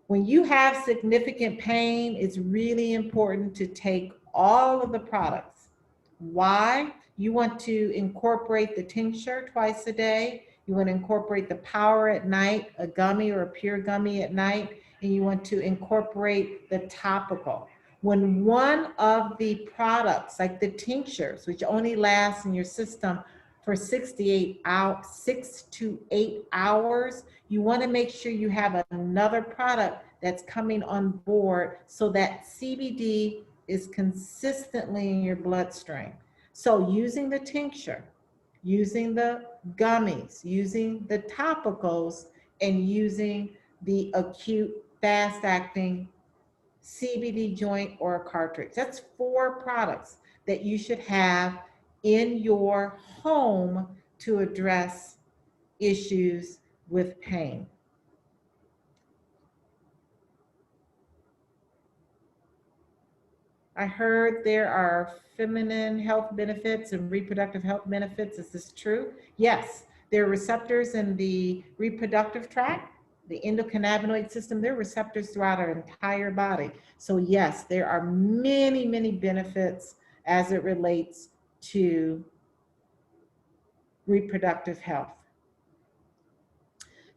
When you have significant pain, it's really important to take all of the products. Why? You want to incorporate the tincture twice a day. You want to incorporate the powder at night, a gummy or a pure gummy at night, and you want to incorporate the topical. When one of the products, like the tinctures, which only last in your system for 6 to 8 hours, you want to make sure you have another product that's coming on board so that CBD is consistently in your bloodstream. So using the tincture, using the gummies, using the topicals, and using the acute fast-acting CBD joint or a cartridge. That's 4 products that you should have in your home to address issues with pain. I heard there are feminine health benefits and reproductive health benefits. Is this true? Yes, there are receptors in the reproductive tract, the endocannabinoid system. There are receptors throughout our entire body. So yes, there are many, many benefits as it relates to reproductive health.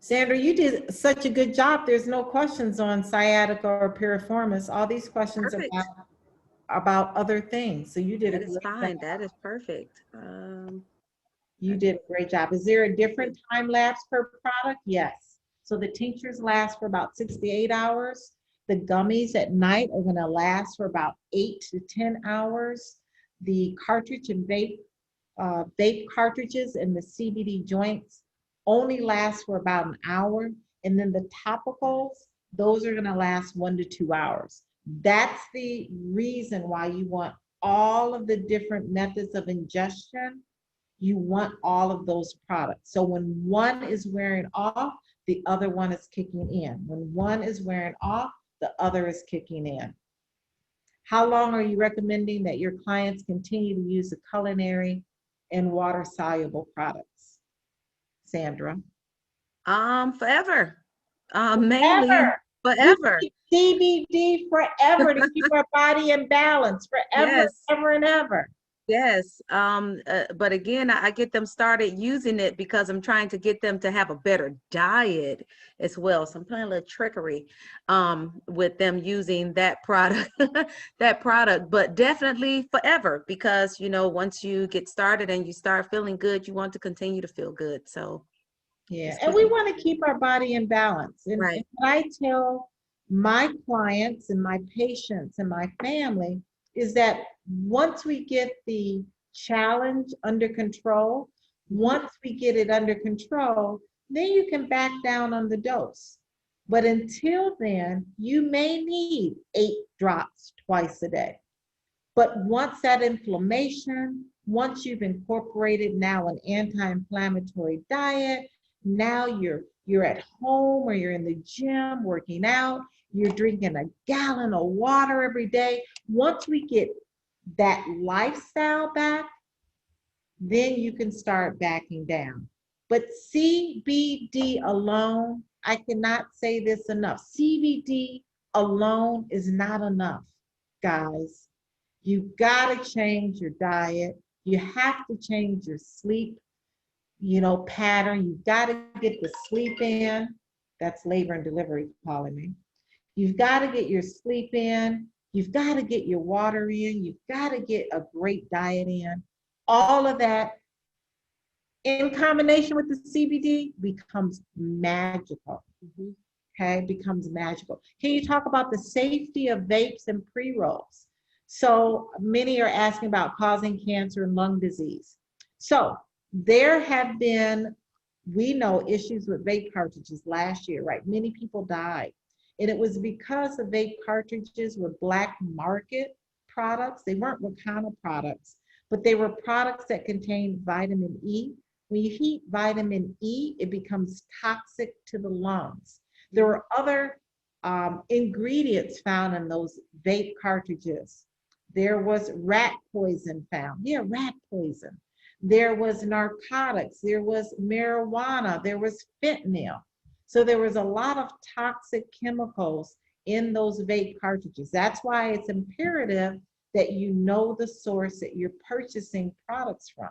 Sandra, you did such a good job. There's no questions on sciatica or piriformis. All these questions Perfect. about other things. So you did That a is great fine. job. That is perfect. You did a great job. Is there a different time lapse per product? Yes. So the tinctures last for about 6 to 8 hours. The gummies at night are going to last for about 8 to 10 hours. The cartridge and vape cartridges and the CBD joints only last for about an hour. And then the topicals, those are going to last 1 to 2 hours. That's the reason why you want all of the different methods of ingestion. You want all of those products. So when one is wearing off, the other one is kicking in. When one is wearing off, the other is kicking in. How long are you recommending that your clients continue to use the culinary and water-soluble products, Sandra? Forever. Mainly Forever. We forever. keep CBD forever to keep our body in balance, forever, Yes. ever, and ever. Yes. But again, I get them started using it because I'm trying to get them to have a better diet as well. So I'm playing a little trickery with them using that product, that product, but definitely forever, because once you get started and you start feeling good, you want to continue to feel good. So yeah, and we want to keep our body in balance. And right. what I tell my clients and my patients and my family is that once we get the challenge under control, once we get it under control, then you can back down on the dose. But until then, you may need 8 drops twice a day. But once that inflammation, once you've incorporated now an anti-inflammatory diet, now you're at home or you're in the gym working out, you're drinking a gallon of water every day. Once we get that lifestyle back, then you can start backing down. But CBD alone, I cannot say this enough. CBD alone is not enough, guys. You gotta change your diet. You have to change your sleep, pattern. You gotta get the sleep in. That's labor and delivery calling me. You've got to get your sleep in. You've got to get your water in. You've got to get a great diet in. All of that in combination with the CBD becomes magical. Mhm. Okay, becomes magical. Can you talk about the safety of vapes and pre-rolls? So many are asking about causing cancer and lung disease. So there have been, we know, issues with vape cartridges last year, right? Many people died. And it was because the vape cartridges were black market products. They weren't Wakana products, but they were products that contained vitamin E. When you heat vitamin E, it becomes toxic to the lungs. There were other ingredients found in those vape cartridges. There was rat poison found. Yeah, rat poison. There was narcotics. There was marijuana. There was fentanyl. So there was a lot of toxic chemicals in those vape cartridges. That's why it's imperative that you know the source that you're purchasing products from.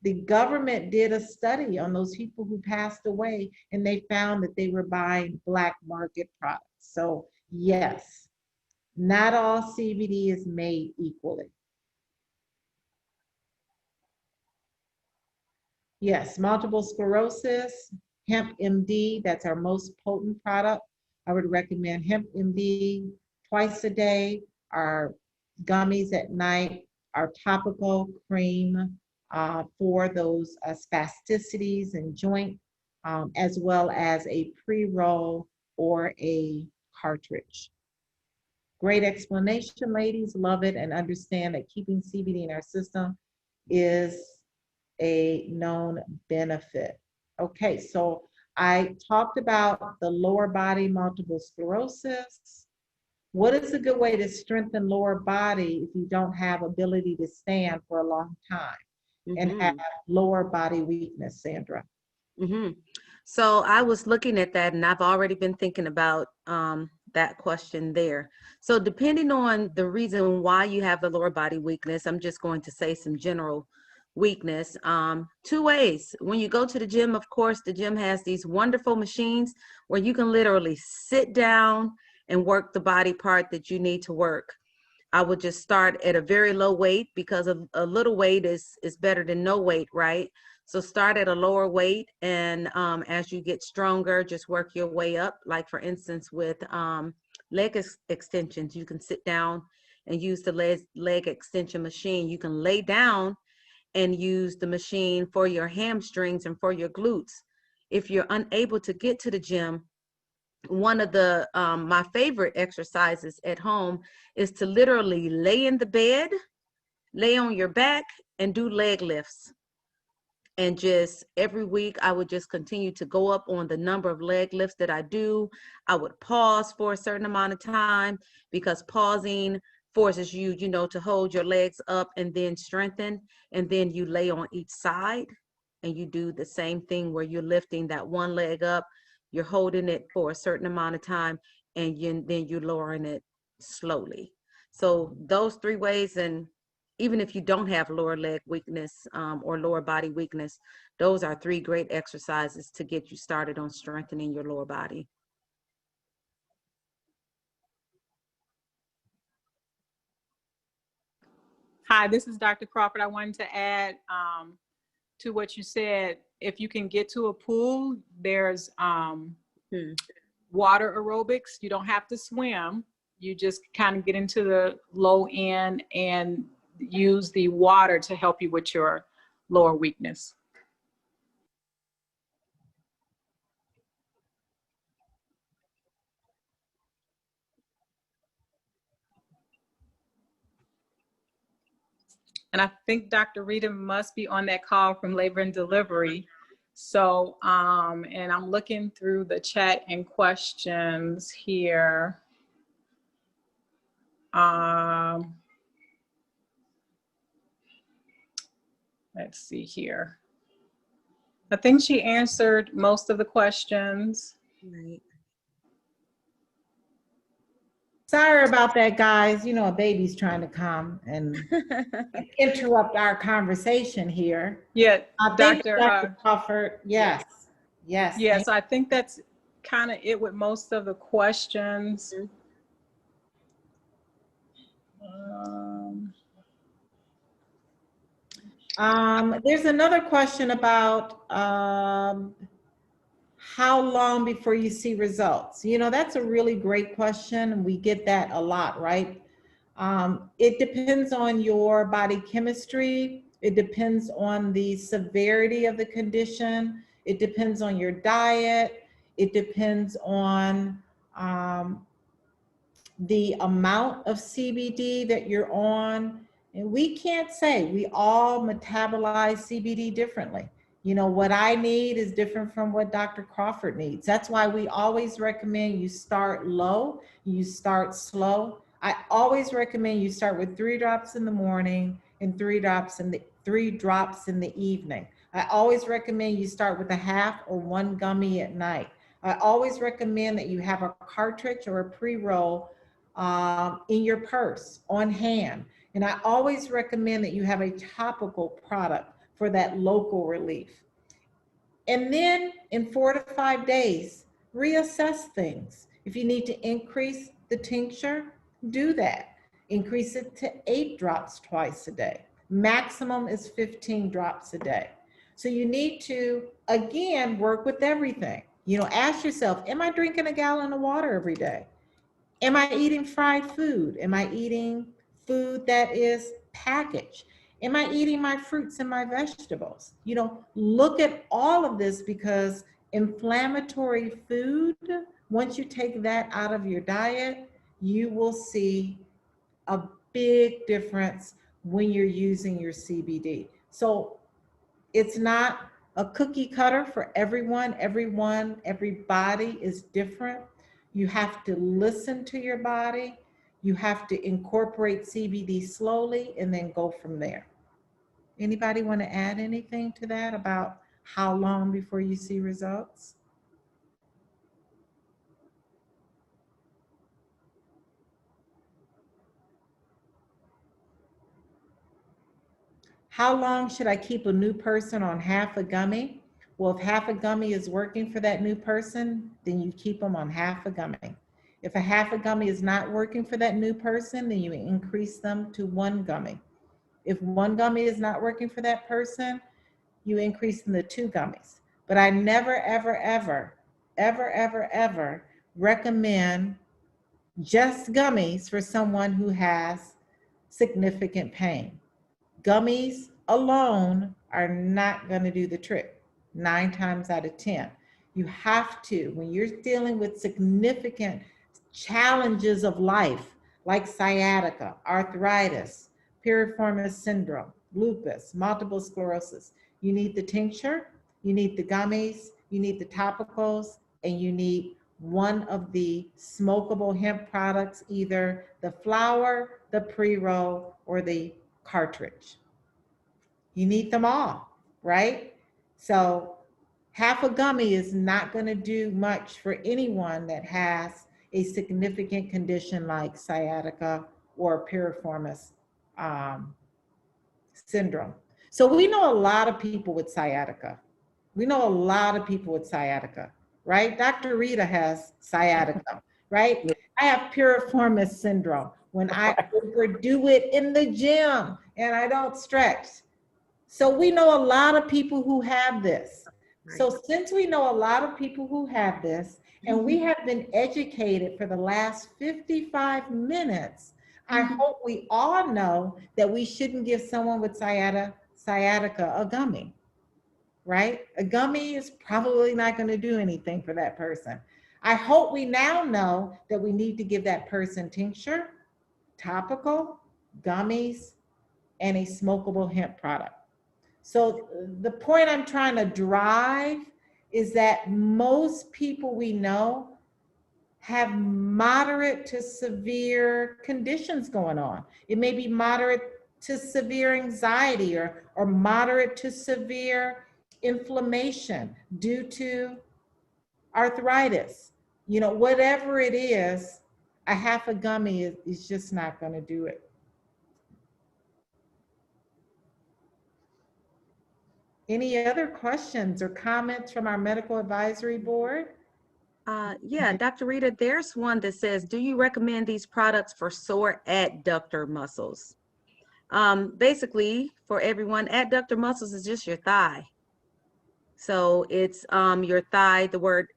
The government did a study on those people who passed away, and they found that they were buying black market products. So yes, not all CBD is made equally. Yes, multiple sclerosis, hemp MD, that's our most potent product. I would recommend hemp MD twice a day, our gummies at night, our topical cream for those spasticities and joint, as well as a pre-roll or a cartridge. Great explanation, ladies. Love it, and understand that keeping CBD in our system is a known benefit. Okay, so I talked about the lower body multiple sclerosis. What is a good way to strengthen lower body if you don't have ability to stand for a long time and have Mhm. lower body weakness, Sandra? Mhm. So I was looking at that, and I've already been thinking about that question there. So depending on the reason why you have the lower body weakness, I'm just going to say some general weakness. Two ways. When you go to the gym, of course, the gym has these wonderful machines where you can literally sit down and work the body part that you need to work. I would just start at a very low weight, because a little weight is better than no weight, right? So start at a lower weight, and as you get stronger, just work your way up. Like for instance, with extensions, you can sit down and use the leg extension machine. You can lay down and use the machine for your hamstrings and for your glutes. If you're unable to get to the gym, one of the my favorite exercises at home is to literally lay in the bed, lay on your back, and do leg lifts. And just every week I would just continue to go up on the number of leg lifts that I do. I would pause for a certain amount of time, because pausing forces you, to hold your legs up and then strengthen. And then you lay on each side and you do the same thing where you're lifting that one leg up, you're holding it for a certain amount of time, and then you're lowering it slowly. So those three ways. And even if you don't have lower leg weakness or lower body weakness, those are three great exercises to get you started on strengthening your lower body. Hi, this is Dr. Crawford. I wanted to add to what you said. If you can get to a pool, there's Hmm. water aerobics. You don't have to swim. You just kind of get into the low end and use the water to help you with your lower weakness. And I think Dr. Rita must be on that call from labor and delivery. So, and I'm looking through the chat and questions here. Let's see here. I think she answered most of the questions. Right. Sorry about that, guys. You know, a baby's trying to come and interrupt our conversation here. Yeah, Thank you, Dr. Dr. Crawford. Yes, yes. Yeah, so I think that's kind of it with most of the questions. Mhm. There's another question about how long before you see results? You know, that's a really great question. We get that a lot, right? It depends on your body chemistry. It depends on the severity of the condition. It depends on your diet. It depends on the amount of CBD that you're on. And we can't say, we all metabolize CBD differently. You know, what I need is different from what Dr. Crawford needs. That's why we always recommend you start low, you start slow. I always recommend you start with 3 drops in the morning and 3 drops in the evening. I always recommend you start with a half or 1 gummy at night. I always recommend that you have a cartridge or a pre-roll in your purse, on hand. And I always recommend that you have a topical product for that local relief. And then in 4 to 5 days, reassess things. If you need to increase the tincture, do that. Increase it to 8 drops twice a day. Maximum is 15 drops a day. So you need to, again, work with everything. You know, ask yourself, am I drinking a gallon of water every day? Am I eating fried food? Am I eating food that is packaged? Am I eating my fruits and my vegetables? You know, look at all of this, because inflammatory food, once you take that out of your diet, you will see a big difference when you're using your CBD. So it's not a cookie cutter for everyone. Everybody is different. You have to listen to your body. You have to incorporate CBD slowly and then go from there. Anybody want to add anything to that about how long before you see results? How long should I keep a new person on half a gummy? Well, if half a gummy is working for that new person, then you keep them on half a gummy. If a half a gummy is not working for that new person, then you increase them to 1 gummy. If 1 gummy is not working for that person, you increase them to 2 gummies. But I never, ever recommend just gummies for someone who has significant pain. Gummies alone are not going to do the trick 9 times out of 10. You have to, when you're dealing with significant challenges of life, like sciatica, arthritis, piriformis syndrome, lupus, multiple sclerosis, you need the tincture, you need the gummies, you need the topicals, and you need one of the smokable hemp products, either the flower, the pre-roll, or the cartridge. You need them all, right? So half a gummy is not going to do much for anyone that has a significant condition like sciatica or piriformis syndrome. So we know a lot of people with sciatica. We know a lot of people with sciatica, right? Dr. Rita has sciatica, right? I have piriformis syndrome when I overdo it in the gym and I don't stretch. So we know a lot of people who have this. So since we know a lot of people who have this, and we have been educated for the last 55 minutes, I hope we all know that we shouldn't give someone with sciatica a gummy, right? A gummy is probably not going to do anything for that person. I hope we now know that we need to give that person tincture, topical, gummies, and a smokable hemp product. So the point I'm trying to drive is that most people we know have moderate to severe conditions going on. It may be moderate to severe anxiety or moderate to severe inflammation due to arthritis. You know, whatever it is, a half a gummy is just not going to do it. Any other questions or comments from our medical advisory board? Yeah, Dr. Rita, there's one that says, do you recommend these products for sore adductor muscles? Basically, for everyone, adductor muscles is just your thigh. So it's your thigh, the word,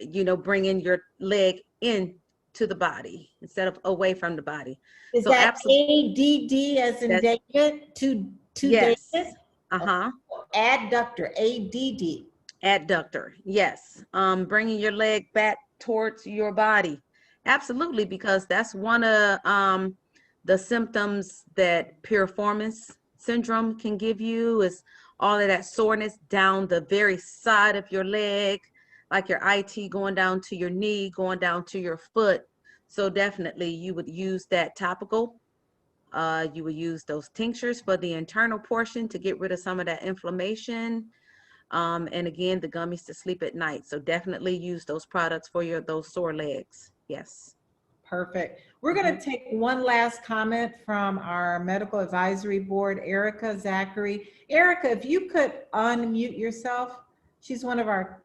bringing your leg in to the body instead of away from the body. Is So that absolutely, ADD as in that's, David, to yes. David? Uh-huh. Adductor, ADD. Adductor, yes. Bringing your leg back towards your body. Absolutely, because that's one of the symptoms that piriformis syndrome can give you is all of that soreness down the very side of your leg, like your IT going down to your knee, going down to your foot. So definitely you would use that topical. You would use those tinctures for the internal portion to get rid of some of that inflammation. And again, the gummies to sleep at night. So definitely use those products for those sore legs. Yes. Perfect. We're going to take one last comment from our medical advisory board, Erica Zachary. Erica, if you could unmute yourself. She's one of our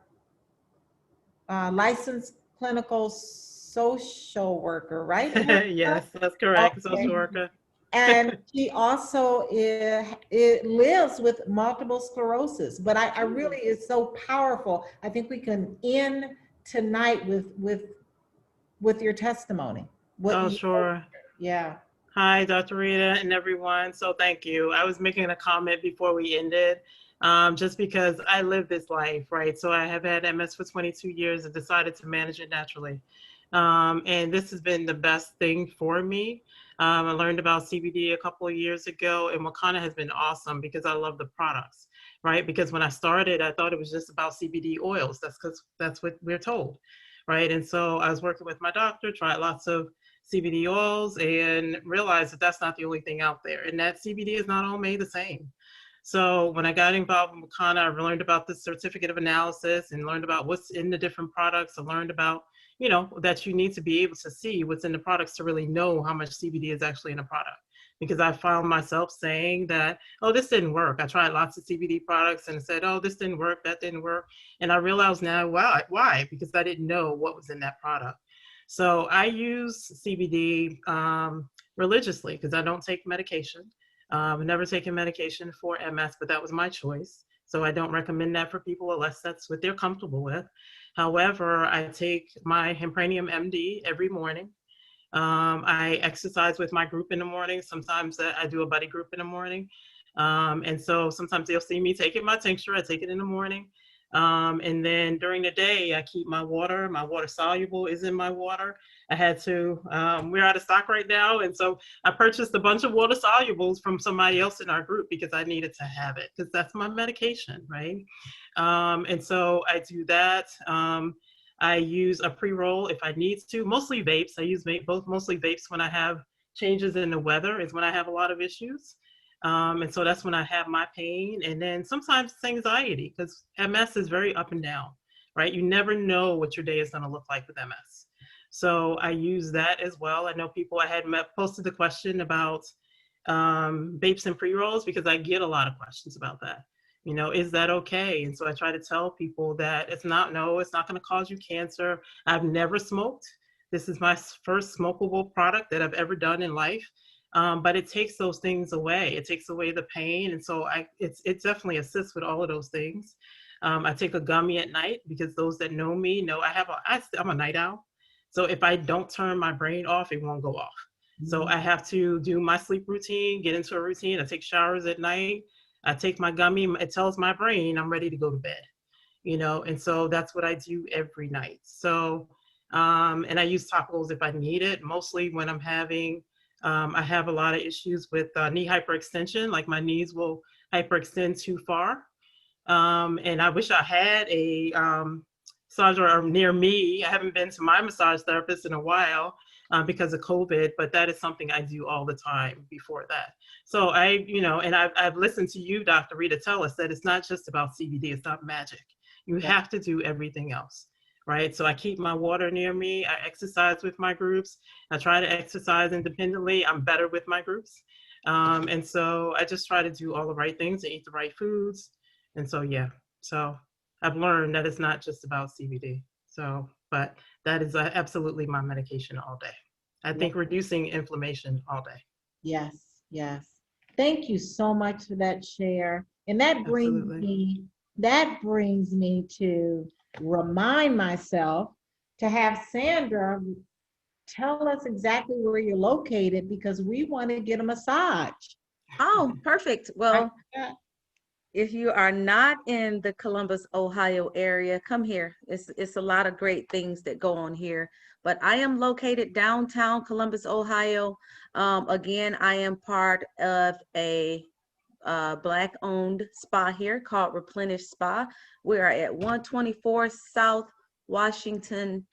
licensed clinical social worker, right? Yes, that's correct. Social Okay. worker. And she also it lives with multiple sclerosis. But I really, it's so powerful. I think we can end tonight with your testimony. Oh, sure. Yeah. Hi, Dr. Rita and everyone. So thank you. I was making a comment before we ended, just because I live this life, right? So I have had MS for 22 years and decided to manage it naturally. And this has been the best thing for me. I learned about CBD a couple of years ago, and Wakana has been awesome because I love the products, right? Because when I started, I thought it was just about CBD oils. That's because that's what we're told, right? And so I was working with my doctor, tried lots of CBD oils, and realized that that's not the only thing out there, and that CBD is not all made the same. So when I got involved in Wakana, I learned about the certificate of analysis and learned about what's in the different products. I learned about, that you need to be able to see what's in the products to really know how much CBD is actually in a product. Because I found myself saying that, oh, this didn't work. I tried lots of CBD products and said, oh, this didn't work, that didn't work. And I realized now, why? Because I didn't know what was in that product. So I use CBD religiously because I don't take medication. I've never taken medication for MS, but that was my choice. So I don't recommend that for people unless that's what they're comfortable with. However, I take my Hempranium MD every morning. I exercise with my group in the morning. Sometimes I do a buddy group in the morning. And so sometimes they'll see me taking my tincture. I take it in the morning. And then during the day, I keep my water soluble is in my water. I had to, we're out of stock right now. And so I purchased a bunch of water solubles from somebody else in our group because I needed to have it because that's my medication, right? And so I do that. I use a pre-roll if I need to, mostly vapes. I use mostly vapes when I have changes in the weather is when I have a lot of issues. And so that's when I have my pain. And then sometimes it's anxiety because MS is very up and down, right? You never know what your day is going to look like with MS. So I use that as well. I know people I had posted the question about vapes and pre-rolls because I get a lot of questions about that. Is that okay? And so I try to tell people that it's not going to cause you cancer. I've never smoked. This is my first smokable product that I've ever done in life. But it takes those things away. It takes away the pain. And so it definitely assists with all of those things. I take a gummy at night because those that know me know I'm a night owl. So if I don't turn my brain off, it won't go off. So I have to do my sleep routine, get into a routine. I take showers at night. I take my gummy. It tells my brain I'm ready to go to bed, and so that's what I do every night. So, and I use topicals if I need it, mostly when I'm having, I have a lot of issues with knee hyperextension, like my knees will hyperextend too far. And I wish I had a massager near me. I haven't been to my massage therapist in a while because of COVID, but that is something I do all the time before that. So and I've listened to you, Dr. Rita, tell us that it's not just about CBD, it's not magic. You have to do everything else, right? So I keep my water near me. I exercise with my groups. I try to exercise independently. I'm better with my groups. And so I just try to do all the right things and eat the right foods. And so, yeah, so I've learned that it's not just about CBD. So but that is absolutely my medication all day. I think reducing inflammation all day. Yes, yes. Thank you so much for that share. And that Absolutely. brings me to remind myself to have Sandra tell us exactly where you're located because we want to get a massage. Oh, perfect. Well, Yeah. if you are not in the Columbus, Ohio area, come here. It's a lot of great things that go on here. But I am located downtown Columbus, Ohio. Again, I am part of a Black-owned spa here called Replenish Spa. We are at 124 South Washington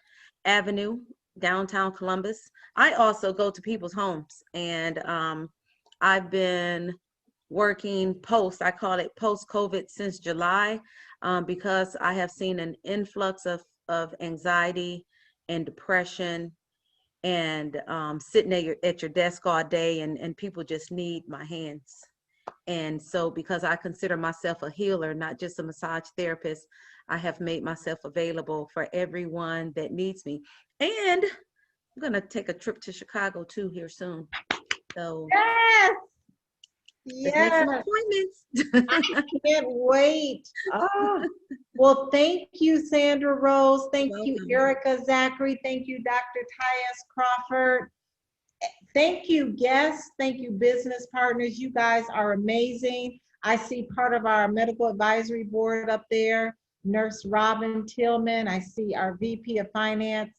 Avenue, downtown Columbus. I also go to people's homes, and I've been working I call it post-COVID since July, because I have seen an influx of anxiety and depression and sitting at your desk all day, and people just need my hands. And so because I consider myself a healer, not just a massage therapist, I have made myself available for everyone that needs me. And I'm going to take a trip to Chicago too here soon. So Yes, let's make some yes. appointments. I can't wait. Ah, well, thank you, Sandra Rose. Thank you, Welcome. Erica Zachary. Thank you, Dr. Tyus Crawford. Thank you, guests. Thank you, business partners. You guys are amazing. I see part of our medical advisory board up there, Nurse Robin Tillman. I see our VP of Finance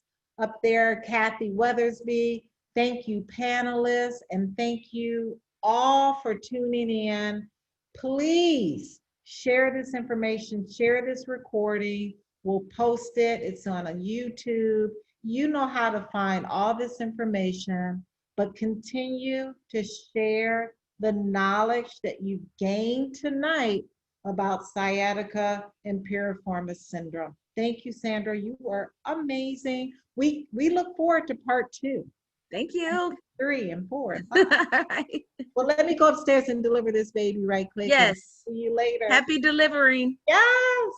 up there, Kathy Weathersby. Thank you, panelists, and thank you all for tuning in. Please share this information, share this recording. We'll post it. It's on a YouTube. You know how to find all this information, but continue to share the knowledge that you gained tonight about sciatica and piriformis syndrome. Thank you, Sandra. You were amazing. We look forward to part 2, Thank you. 3, and 4, and 5. Well, let me go upstairs and deliver this baby right quick. Yes. See you later. Happy delivering. Yes.